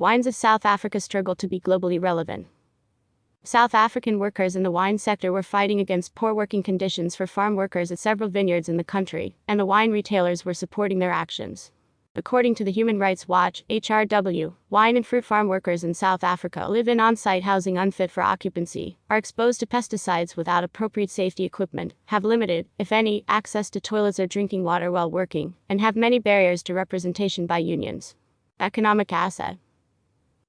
Wines of South Africa struggle to be globally relevant. South African workers in the wine sector were fighting against poor working conditions for farm workers at several vineyards in the country, and the wine retailers were supporting their actions. According to the Human Rights Watch, HRW, wine and fruit farm workers in South Africa live in on-site housing unfit for occupancy, are exposed to pesticides without appropriate safety equipment, have limited, if any, access to toilets or drinking water while working, and have many barriers to representation by unions. Economic asset.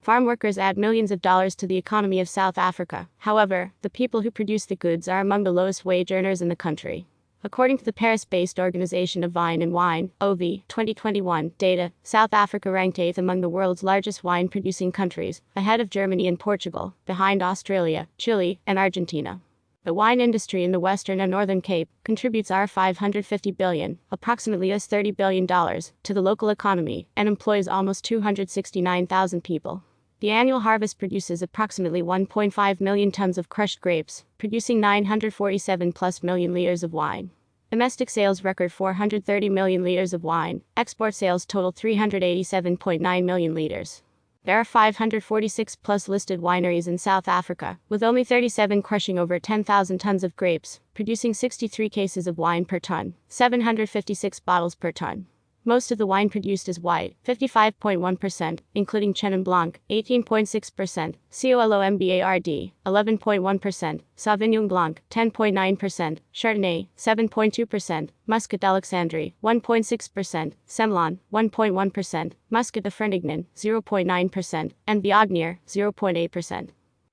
Farm workers add millions of dollars to the economy of South Africa. However, the people who produce the goods are among the lowest wage earners in the country. According to the Paris-based Organization of Vine and Wine, OV, 2021 data, South Africa ranked 8th among the world's largest wine-producing countries, ahead of Germany and Portugal, behind Australia, Chile, and Argentina. The wine industry in the Western and Northern Cape contributes $550 billion, approximately $30 billion, to the local economy and employs almost 269,000 people. The annual harvest produces approximately 1.5 million tons of crushed grapes, producing 947 plus million liters of wine. Domestic sales record 430 million liters of wine. Export sales total 387.9 million liters. There are 546 plus listed wineries in South Africa, with only 37 crushing over 10,000 tons of grapes, producing 63 cases of wine per ton, 756 bottles per ton. Most of the wine produced is white, 55.1%, including Chenin Blanc, 18.6%, Colombard, 11.1%, Sauvignon Blanc, 10.9%, Chardonnay, 7.2%, Muscat d'Alexandrie, 1.6%, Semillon, 1.1%, Muscat de Frontignan, 0.9%, and Viognier, 0.8%.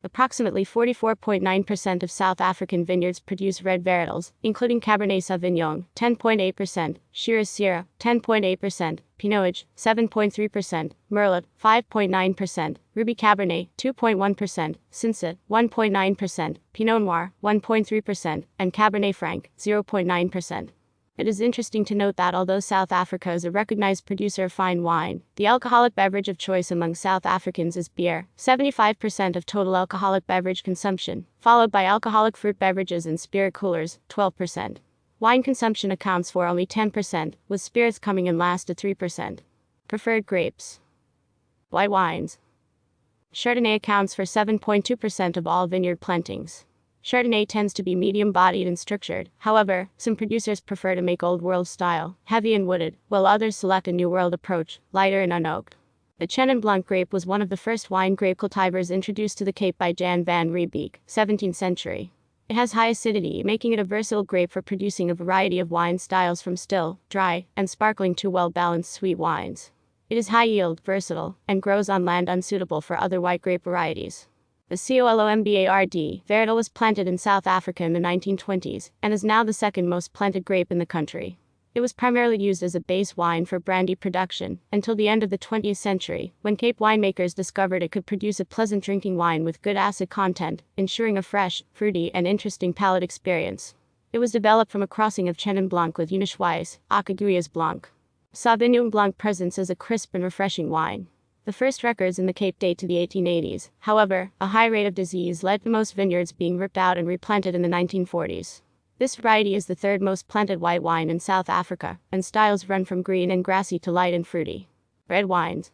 Approximately 44.9% of South African vineyards produce red varietals, including Cabernet Sauvignon, 10.8%, Shiraz Syrah, 10.8%, Pinot Noir, 7.3%, Merlot, 5.9%, Ruby Cabernet, 2.1%, Cinsault, 1.9%, Pinot Noir, 1.3%, and Cabernet Franc, 0.9%. It is interesting to note that although South Africa is a recognized producer of fine wine, the alcoholic beverage of choice among South Africans is beer, 75% of total alcoholic beverage consumption, followed by alcoholic fruit beverages and spirit coolers, 12%. Wine consumption accounts for only 10%, with spirits coming in last at 3%. Preferred grapes. White wines. Chardonnay accounts for 7.2% of all vineyard plantings. Chardonnay tends to be medium-bodied and structured. However, some producers prefer to make Old World style, heavy and wooded, while others select a New World approach, lighter and unoaked. The Chenin Blanc grape was one of the first wine grape cultivars introduced to the Cape by Jan van Riebeeck, 17th century. It has high acidity, making it a versatile grape for producing a variety of wine styles from still, dry, and sparkling to well-balanced sweet wines. It is high-yield, versatile, and grows on land unsuitable for other white grape varieties. The Colombard varietal was planted in South Africa in the 1920s, and is now the second most planted grape in the country. It was primarily used as a base wine for brandy production, until the end of the 20th century, when Cape winemakers discovered it could produce a pleasant drinking wine with good acid content, ensuring a fresh, fruity, and interesting palate experience. It was developed from a crossing of Chenin Blanc with Unisch Weiss, Acaguyas Blanc. Sauvignon Blanc presents as a crisp and refreshing wine. The first records in the Cape date to the 1880s. However, a high rate of disease led to most vineyards being ripped out and replanted in the 1940s. This variety is the third most planted white wine in South Africa, and styles run from green and grassy to light and fruity. Red wines.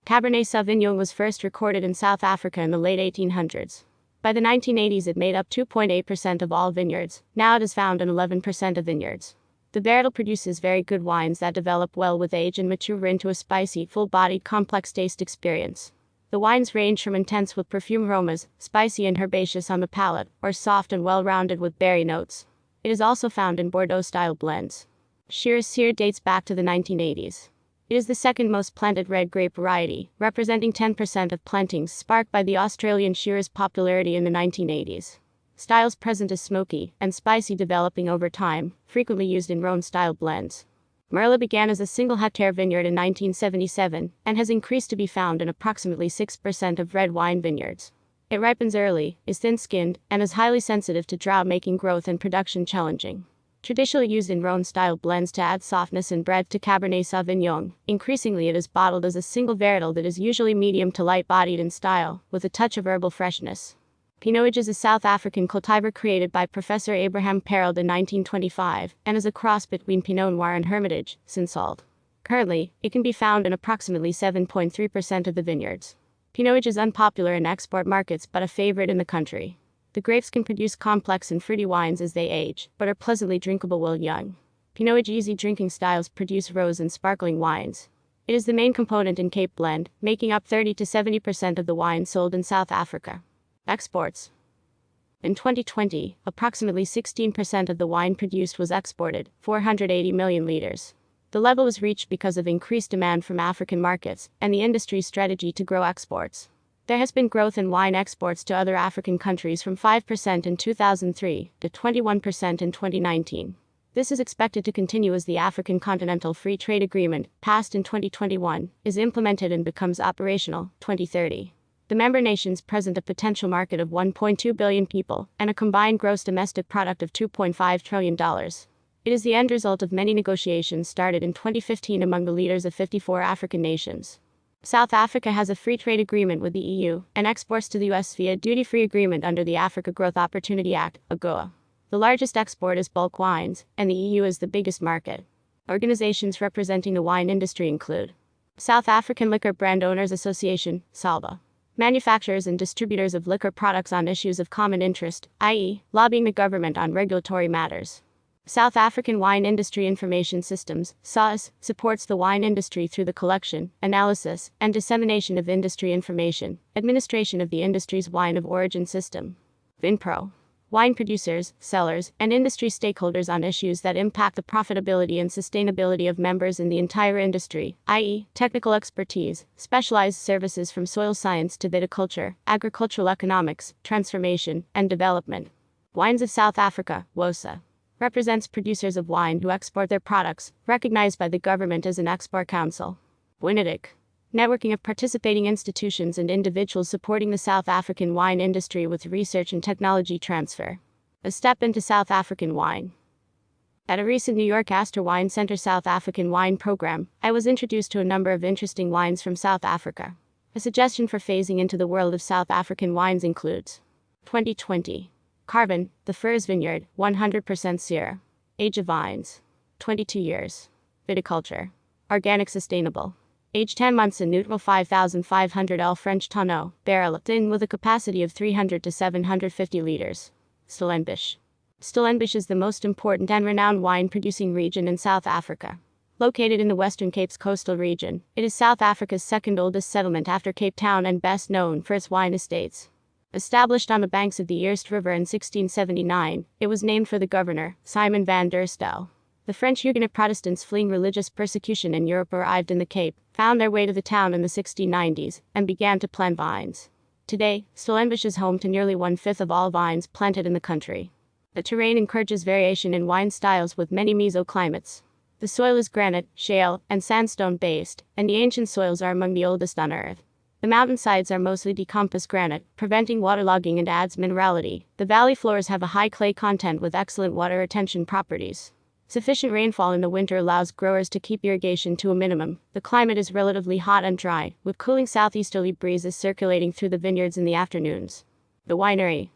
Cabernet Sauvignon was first recorded in South Africa in the late 1800s. By the 1980s it made up 2.8% of all vineyards. Now it is found in 11% of vineyards. The varietal produces very good wines that develop well with age and mature into a spicy, full-bodied, complex taste experience. The wines range from intense with perfume aromas, spicy and herbaceous on the palate, or soft and well-rounded with berry notes. It is also found in Bordeaux-style blends. Shiraz Syrah dates back to the 1980s. It is the second most planted red grape variety, representing 10% of plantings sparked by the Australian Shiraz popularity in the 1980s. Styles present as smoky and spicy, developing over time, frequently used in Rhone-style blends. Merlot began as a single-hectare vineyard in 1977, and has increased to be found in approximately 6% of red wine vineyards. It ripens early, is thin-skinned, and is highly sensitive to drought, making growth and production challenging. Traditionally used in Rhone-style blends to add softness and breadth to Cabernet Sauvignon, increasingly it is bottled as a single varietal that is usually medium to light-bodied in style, with a touch of herbal freshness. Pinot Noir is a South African cultivar created by Professor Abraham Perald in 1925, and is a cross between Pinot Noir and Hermitage, Cinsault. Currently, it can be found in approximately 7.3% of the vineyards. Pinot Noir is unpopular in export markets but a favorite in the country. The grapes can produce complex and fruity wines as they age, but are pleasantly drinkable while young. Pinot Noir easy drinking styles produce rose and sparkling wines. It is the main component in Cape Blend, making up 30 to 70% of the wine sold in South Africa. Exports. In 2020, approximately 16% of the wine produced was exported, 480 million liters. The level was reached because of increased demand from African markets and the industry's strategy to grow exports. There has been growth in wine exports to other African countries from 5% in 2003 to 21% in 2019. This is expected to continue as the African Continental Free Trade Agreement, passed in 2021, is implemented and becomes operational 2030. The member nations present a potential market of 1.2 billion people and a combined gross domestic product of $2.5 trillion. It is the end result of many negotiations started in 2015 among the leaders of 54 African nations. South Africa has a free trade agreement with the EU and exports to the US via a duty-free agreement under the Africa Growth Opportunity Act, AGOA. The largest export is bulk wines, and the EU is the biggest market. Organizations representing the wine industry include South African Liquor Brand Owners Association, SALBA. Manufacturers and distributors of liquor products on issues of common interest, i.e., lobbying the government on regulatory matters. South African Wine Industry Information Systems, SAIS, supports the wine industry through the collection, analysis, and dissemination of industry information, administration of the industry's wine of origin system. VinPro. Wine producers, sellers, and industry stakeholders on issues that impact the profitability and sustainability of members in the entire industry, i.e., technical expertise, specialized services from soil science to viticulture, agricultural economics, transformation, and development. Wines of South Africa, WOSA. Represents producers of wine who export their products, recognized by the government as an export council. WINEDIC. Networking of participating institutions and individuals supporting the South African wine industry with research and technology transfer. A step into South African wine. At a recent New York Astor Wine Center South African Wine Program, I was introduced to a number of interesting wines from South Africa. A suggestion for phasing into the world of South African wines includes 2020. Carbon, the Furze Vineyard, 100% Syrah. Age of vines, 22 years. Viticulture, organic sustainable. Age 10 months in neutral 5,500 L French tonneau, barrel thin with a capacity of 300 to 750 liters. Stellenbosch. Stellenbosch is the most important and renowned wine-producing region in South Africa. Located in the Western Cape's coastal region, it is South Africa's second oldest settlement after Cape Town and best known for its wine estates. Established on the banks of the Eerste River in 1679, it was named for the governor, Simon van der Stel. The French Huguenot Protestants fleeing religious persecution in Europe arrived in the Cape, found their way to the town in the 1690s, and began to plant vines. Today, Stellenbosch is home to nearly 1/5 of all vines planted in the country. The terrain encourages variation in wine styles with many mesoclimates. The soil is granite, shale, and sandstone based, and the ancient soils are among the oldest on Earth. The mountainsides are mostly decomposed granite, preventing waterlogging and adds minerality. The valley floors have a high clay content with excellent water retention properties. Sufficient rainfall in the winter allows growers to keep irrigation to a minimum. The climate is relatively hot and dry, with cooling southeasterly breezes circulating through the vineyards in the afternoons. The winery.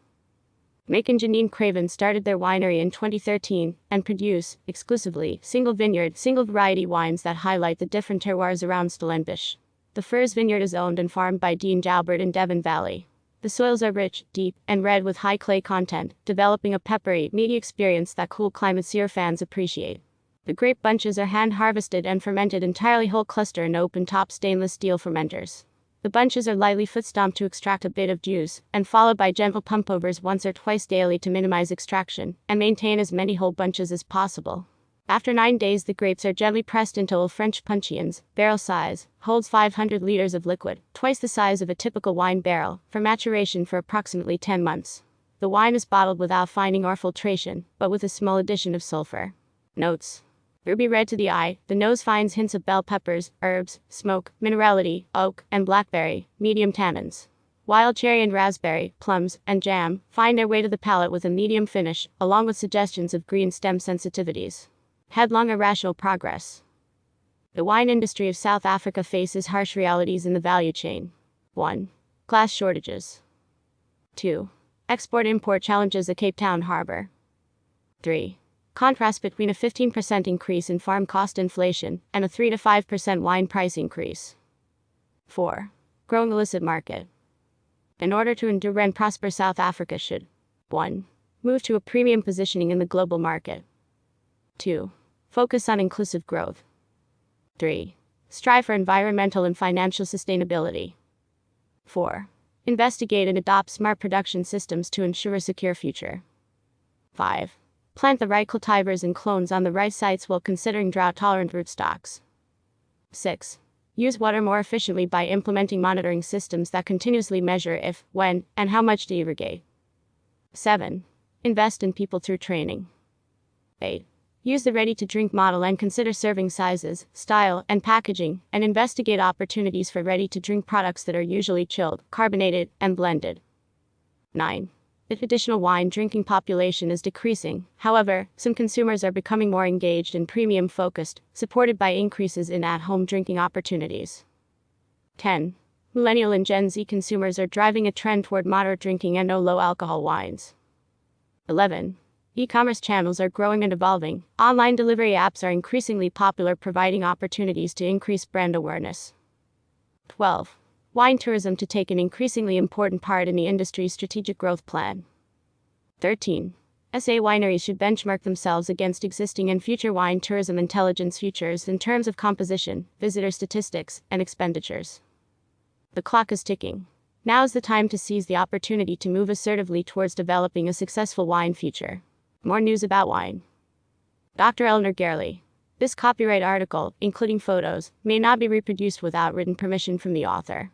Mick and Janine Craven started their winery in 2013 and produce, exclusively, single vineyard, single variety wines that highlight the different terroirs around Stellenbosch. The Furze Vineyard is owned and farmed by Dean Jalbert in Devon Valley. The soils are rich, deep, and red with high clay content, developing a peppery, meaty experience that cool climate Syrah fans appreciate. The grape bunches are hand-harvested and fermented entirely whole cluster in open-top stainless steel fermenters. The bunches are lightly foot-stomped to extract a bit of juice, and followed by gentle pumpovers once or twice daily to minimize extraction, and maintain as many whole bunches as possible. After 9 days, the grapes are gently pressed into old French puncheons, barrel size, holds 500 liters of liquid, twice the size of a typical wine barrel, for maturation for approximately 10 months. The wine is bottled without fining or filtration, but with a small addition of sulfur. Notes. Ruby red to the eye, the nose finds hints of bell peppers, herbs, smoke, minerality, oak, and blackberry, medium tannins. Wild cherry and raspberry, plums, and jam find their way to the palate with a medium finish, along with suggestions of green stem sensitivities. Headlong irrational progress. The wine industry of South Africa faces harsh realities in the value chain. 1. Glass shortages. 2. Export-import challenges at Cape Town Harbor. 3. Contrast between a 15% increase in farm cost inflation and a 3 to 5% wine price increase. 4. Growing illicit market. In order to endure and prosper, South Africa should 1. Move to a premium positioning in the global market. 2. Focus on inclusive growth. 3. Strive for environmental and financial sustainability. 4. Investigate and adopt smart production systems to ensure a secure future. 5. Plant the right cultivars and clones on the right sites while considering drought-tolerant rootstocks. 6. Use water more efficiently by implementing monitoring systems that continuously measure if, when, and how much to irrigate. 7. Invest in people through training. 8. Use the ready-to-drink model and consider serving sizes, style, and packaging, and investigate opportunities for ready-to-drink products that are usually chilled, carbonated, and blended. 9. The traditional wine drinking population is decreasing. However, some consumers are becoming more engaged and premium-focused, supported by increases in at-home drinking opportunities. 10. Millennial and Gen Z consumers are driving a trend toward moderate drinking and no low-alcohol wines. 11. E-commerce channels are growing and evolving. Online delivery apps are increasingly popular, providing opportunities to increase brand awareness. 12. Wine tourism to take an increasingly important part in the industry's strategic growth plan. 13. SA wineries should benchmark themselves against existing and future wine tourism intelligence futures in terms of composition, visitor statistics, and expenditures. The clock is ticking. Now is the time to seize the opportunity to move assertively towards developing a successful wine future. More news about wine. Dr. Eleanor Gerli. This copyright article, including photos, may not be reproduced without written permission from the author.